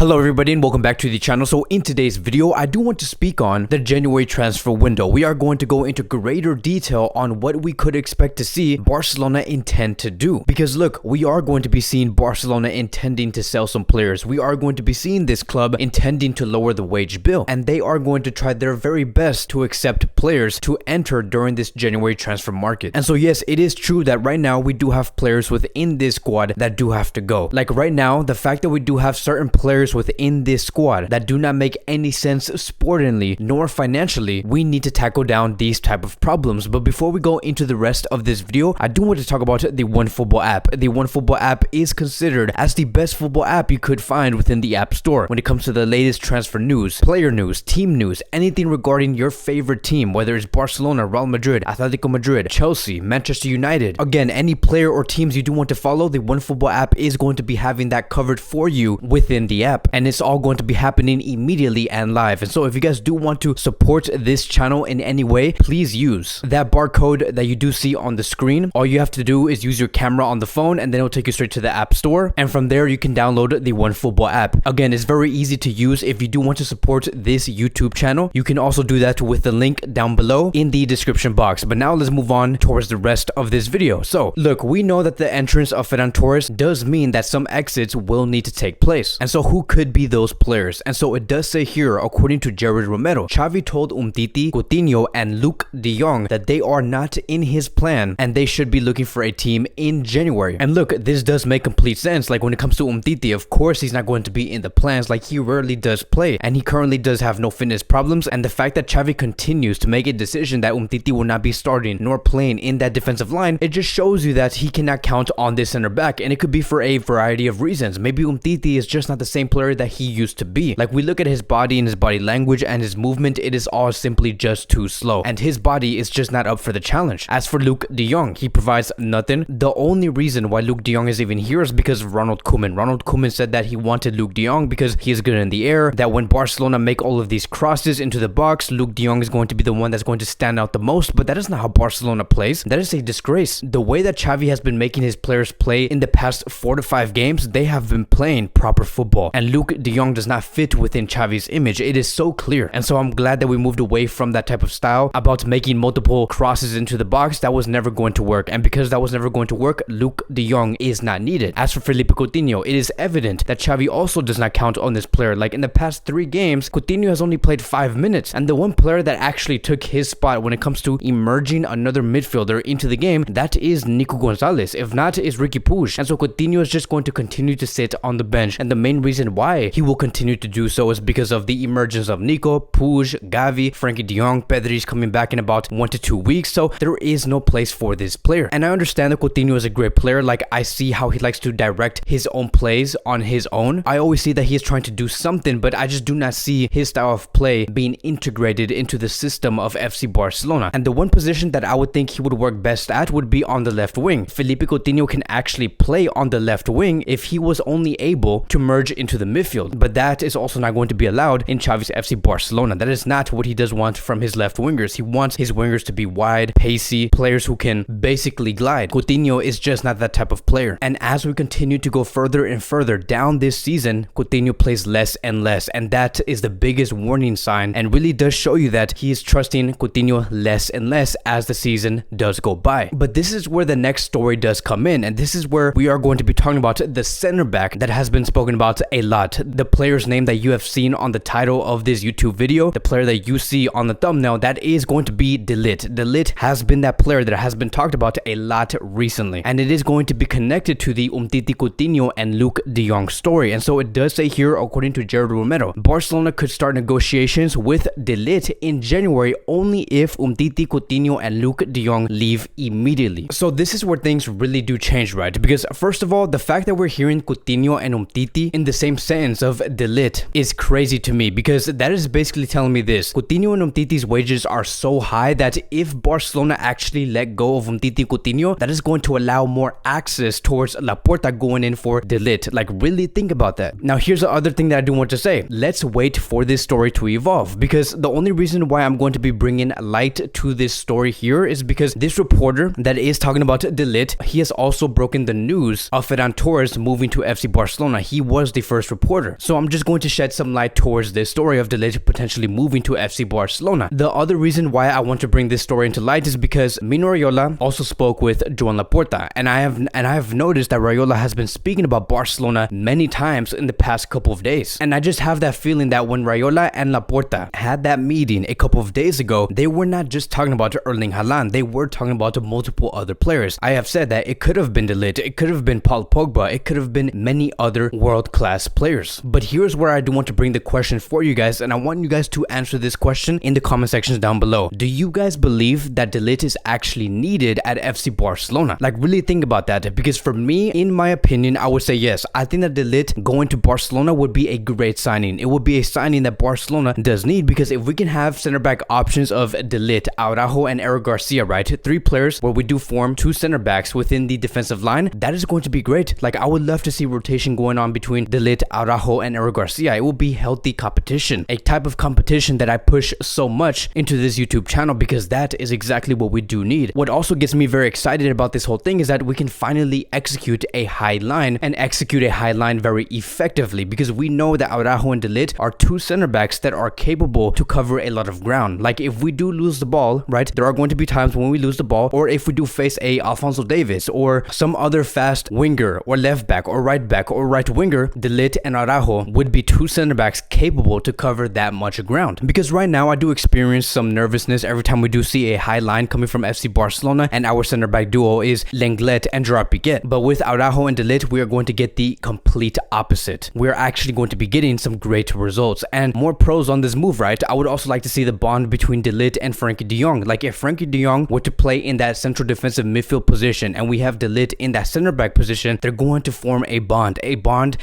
Hello everybody and welcome back to the channel. So in today's video, I do want to speak on the January transfer window. We are going to go into greater detail on what we could expect to see Barcelona intend to do. Because look, we are going to be seeing Barcelona intending to sell some players. We are going to be seeing this club intending to lower the wage bill. And they are going to try their very best to accept players to enter during this January transfer market. And so yes, it is true that right now we do have players within this squad that do have to go. Like right now, the fact that we do have certain players within this squad that do not make any sense sportingly nor financially, we need to tackle down these type of problems. But before we go into the rest of this video, I do want to talk about the OneFootball app. The OneFootball app is considered as the best football app you could find within the App Store when it comes to the latest transfer news, player news, team news, anything regarding your favorite team, whether it's Barcelona, Real Madrid, Atletico Madrid, Chelsea, Manchester United. Again, any player or teams you do want to follow, the OneFootball app is going to be having that covered for you within the app. And it's all going to be happening immediately and live. And so if you guys do want to support this channel in any way, please use that barcode that you do see on the screen. All you have to do is use your camera on the phone and then it'll take you straight to the App Store. And from there, you can download the OneFootball app. Again, it's very easy to use. If you do want to support this YouTube channel, you can also do that with the link down below in the description box. But now let's move on towards the rest of this video. So look, we know that the entrance of Ferran Torres does mean that some exits will need to take place. And so who could be those players? And so it does say here, according to Jared Romero, Xavi told Umtiti, Coutinho and Luuk De Jong that they are not in his plan and they should be looking for a team in January. And look, this does make complete sense. Like when it comes to Umtiti, of course he's not going to be in the plans. Like he rarely does play and he currently does have no fitness problems. And the fact that Xavi continues to make a decision that Umtiti will not be starting nor playing in that defensive line, it just shows you that he cannot count on this center back. And it could be for a variety of reasons. Maybe Umtiti is just not the same player that he used to be. Like we look at his body and his body language and his movement, it is all simply just too slow and his body is just not up for the challenge. As for Luuk De Jong, he provides nothing. The only reason why Luuk De Jong is even here is because of Ronald Koeman. Ronald Koeman said that he wanted Luuk De Jong because he is good in the air, that when Barcelona make all of these crosses into the box, Luuk De Jong is going to be the one that's going to stand out the most. But that is not how Barcelona plays. That is a disgrace. The way that Xavi has been making his players play in the past 4 to 5 games, they have been playing proper football, and Luuk De Jong does not fit within Xavi's image. It is so clear. And so I'm glad that we moved away from that type of style about making multiple crosses into the box. That was never going to work. And because that was never going to work, Luuk De Jong is not needed. As for Felipe Coutinho, it is evident that Xavi also does not count on this player. Like in the past 3 games, Coutinho has only played 5 minutes. And the one player that actually took his spot when it comes to emerging another midfielder into the game, that is Nico Gonzalez. If not, is Ricky Puig. And so Coutinho is just going to continue to sit on the bench. And the main reason why he will continue to do so is because of the emergence of Nico, Puig, Gavi, Frankie de Jong, Pedri's coming back in about 1 to 2 weeks. So there is no place for this player. And I understand that Coutinho is a great player. Like I see how he likes to direct his own plays on his own. I always see that he is trying to do something, but I just do not see his style of play being integrated into the system of FC Barcelona. And the one position that I would think he would work best at would be on the left wing. Felipe Coutinho can actually play on the left wing if he was only able to merge into the midfield. But that is also not going to be allowed in Xavi's FC Barcelona. That is not what he does want from his left wingers. He wants his wingers to be wide, pacey, players who can basically glide. Coutinho is just not that type of player. And as we continue to go further and further down this season, Coutinho plays less and less. And that is the biggest warning sign and really does show you that he is trusting Coutinho less and less as the season does go by. But this is where the next story does come in. And this is where we are going to be talking about the center back that has been spoken about a lot. The player's name that you have seen on the title of this YouTube video, the player that you see on the thumbnail, that is going to be De Ligt. De Ligt has been that player that has been talked about a lot recently. And it is going to be connected to the Umtiti, Coutinho and Luuk De Jong story. And so it does say here, according to Jared Romero, Barcelona could start negotiations with De Ligt in January only if Umtiti, Coutinho and Luuk De Jong leave immediately. So this is where things really do change, right? Because first of all, the fact that we're hearing Coutinho and Umtiti in the same sentence of De Ligt is crazy to me, because that is basically telling me this: Coutinho and Umtiti's wages are so high that if Barcelona actually let go of Umtiti Coutinho, that is going to allow more access towards Laporta going in for De Ligt. Like really think about that. Now here's the other thing that I do want to say. Let's wait for this story to evolve, because the only reason why I'm going to be bringing light to this story here is because this reporter that is talking about De Ligt, he has also broken the news of Ferran Torres moving to FC Barcelona. He was the first reporter. So I'm just going to shed some light towards this story of De Ligt potentially moving to FC Barcelona. The other reason why I want to bring this story into light is because Mino Raiola also spoke with Joan Laporta, and I have noticed that Raiola has been speaking about Barcelona many times in the past couple of days. And I just have that feeling that when Raiola and Laporta had that meeting a couple of days ago, they were not just talking about Erling Haaland, they were talking about multiple other players. I have said that it could have been De Ligt, it could have been Paul Pogba, it could have been many other world-class players. But here's where I do want to bring the question for you guys, and I want you guys to answer this question in the comment sections down below. Do you guys believe that De Ligt is actually needed at FC Barcelona? Like, really think about that, because for me, in my opinion, I would say yes. I think that De Ligt going to Barcelona would be a great signing. It would be a signing that Barcelona does need, because if we can have center back options of De Ligt, Araujo, and Eric Garcia, right? 3 players where we do form 2 center backs within the defensive line, that is going to be great. Like, I would love to see rotation going on between De Ligt, Araujo, and Eric Garcia. It will be healthy competition, a type of competition that I push so much into this YouTube channel, because that is exactly what we do need. What also gets me very excited about this whole thing is that we can finally execute a high line, and execute a high line very effectively, because we know that Araujo and De Ligt are 2 center backs that are capable to cover a lot of ground. Like, if we do lose the ball, right, there are going to be times when we lose the ball, or if we do face a Alphonso Davies or some other fast winger or left back or right winger, De Ligt and Araujo would be 2 center backs capable to cover that much ground. Because right now I do experience some nervousness every time we do see a high line coming from FC Barcelona, and our center back duo is Lenglet and Gerard Piqué. But with Araujo and De Ligt, we are going to get the complete opposite. We're actually going to be getting some great results and more pros on this move, right? I would also like to see the bond between De Ligt and Frenkie de Jong. Like, if Frenkie de Jong were to play in that central defensive midfield position and we have De Ligt in that center back position, they're going to form a bond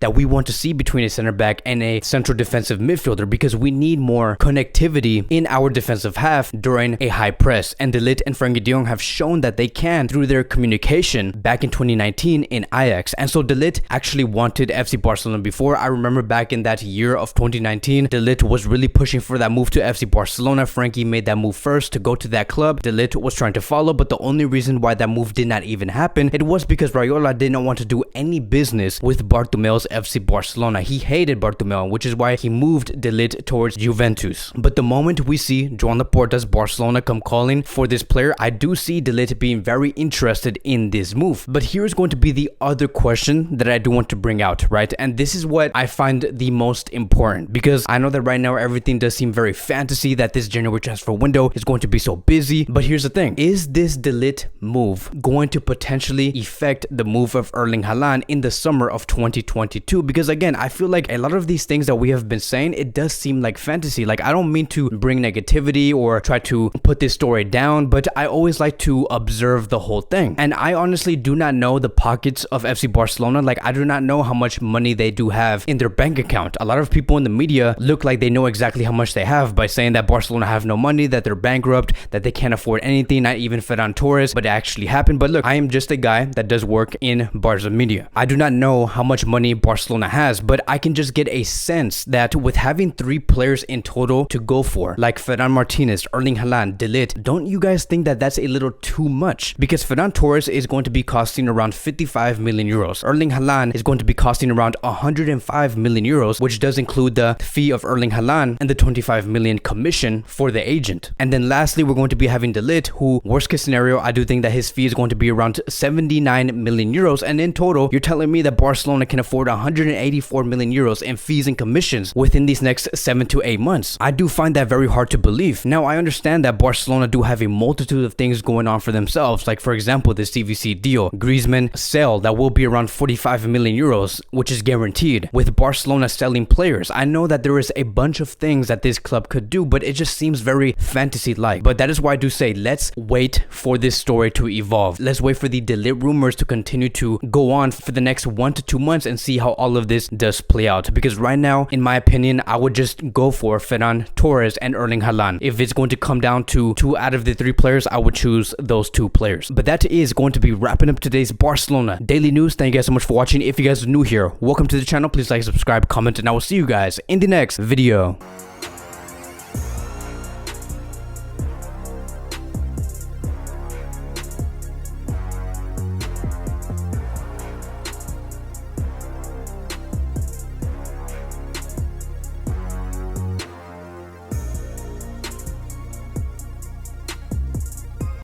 that we want to see between a center back and a central defensive midfielder, because we need more connectivity in our defensive half during a high press. And De Ligt and Frenkie de Jong have shown that they can through their communication back in 2019 in Ajax. And so De Ligt actually wanted FC Barcelona before. I remember back in that year of 2019, De Ligt was really pushing for that move to FC Barcelona. Frenkie made that move first to go to that club. De Ligt was trying to follow, but the only reason why that move did not even happen, it was because Raiola did not want to do any business with Bartomeu's FC Barcelona. He hated Bartomeu, which is why he moved De Ligt towards Juventus. But the moment we see Joan Laporta's Barcelona come calling for this player, I do see De Ligt being very interested in this move. But here's going to be the other question that I do want to bring out, right? And this is what I find the most important, because I know that right now everything does seem very fantasy, that this January transfer window is going to be so busy. But here's the thing, is this De Ligt move going to potentially affect the move of Erling Haaland in the summer of 2022? Because again, I feel like a lot of these things that we have been saying, it does seem like fantasy. Like, I don't mean to bring negativity or try to put this story down, but I always like to observe the whole thing. And I honestly do not know the pockets of FC Barcelona. Like, I do not know how much money they do have in their bank account. A lot of people in the media look like they know exactly how much they have by saying that Barcelona have no money, that they're bankrupt, that they can't afford anything, not even Ferran Torres, but it actually happened. But look, I am just a guy that does work in Barca media. I do not know how much money Barcelona has, but I can just get a sense that with having 3 players in total to go for, like Ferran Martinez, Erling Haaland, De Ligt, don't you guys think that that's a little too much? Because Ferran Torres is going to be costing around 55 million euros. Erling Haaland is going to be costing around 105 million euros, which does include the fee of Erling Haaland and the 25 million commission for the agent. And then lastly, we're going to be having De Ligt, who, worst case scenario, I do think that his fee is going to be around 79 million euros. And in total, you're telling me that Barcelona can afford 184 million euros in fees and commissions within these next 7 to 8 months. I do find that very hard to believe. Now, I understand that Barcelona do have a multitude of things going on for themselves, like for example, the CVC deal, Griezmann sale that will be around 45 million euros, which is guaranteed. With Barcelona selling players, I know that there is a bunch of things that this club could do, but it just seems very fantasy-like. But that is why I do say, let's wait for this story to evolve. Let's wait for the De Ligt rumors to continue to go on for the next 1 to 2 months and see how all of this does play out. Because right now, in my opinion, I would just go for Ferran Torres and Erling Haaland. If it's going to come down to 2 out of the 3 players, I would choose those 2 players. But that is going to be wrapping up today's Barcelona daily news. Thank you guys so much for watching. If you guys are new here, welcome to the channel. Please like, subscribe, comment, and I will see you guys in the next video.